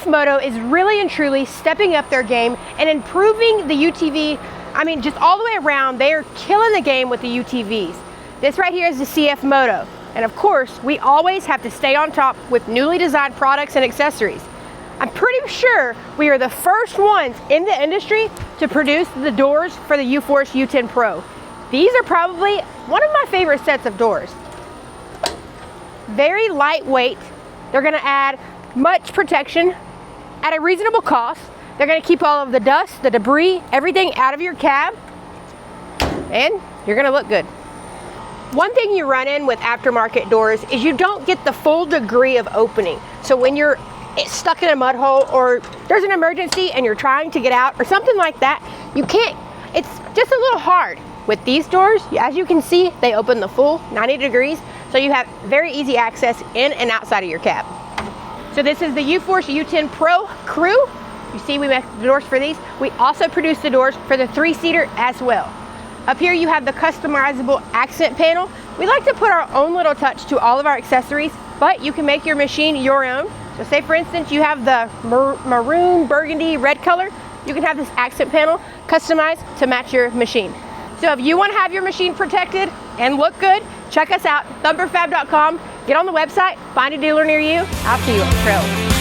CFMOTO is really and truly stepping up their game and improving the UTV. I mean, just all the way around, they are killing the game with the UTVs. This right here is the CFMOTO. And of course, we always have to stay on top with newly designed products and accessories. I'm pretty sure we are the first ones in the industry to produce the doors for the UForce U10 Pro. These are probably one of my favorite sets of doors. Very lightweight. They're gonna add much protection at a reasonable cost. They're gonna keep all of the dust, the debris, everything out of your cab, and you're gonna look good. One thing you run in with aftermarket doors is you don't get the full degree of opening. So when you're stuck in a mud hole or there's an emergency and you're trying to get out or something like that, you can't, it's just a little hard. With these doors, as you can see, they open the full 90 degrees, so you have very easy access in and outside of your cab. So this is the UForce U10 Pro Crew. You see we make the doors for these. We also produce the doors for the 3-seater as well. Up here you have the customizable accent panel. We like to put our own little touch to all of our accessories, but you can make your machine your own. So say for instance you have the maroon, burgundy, red color, you can have this accent panel customized to match your machine. So if you want to have your machine protected and look good, check us out, thumperfab.com. Get on the website, find a dealer near you. I'll see you on the trail.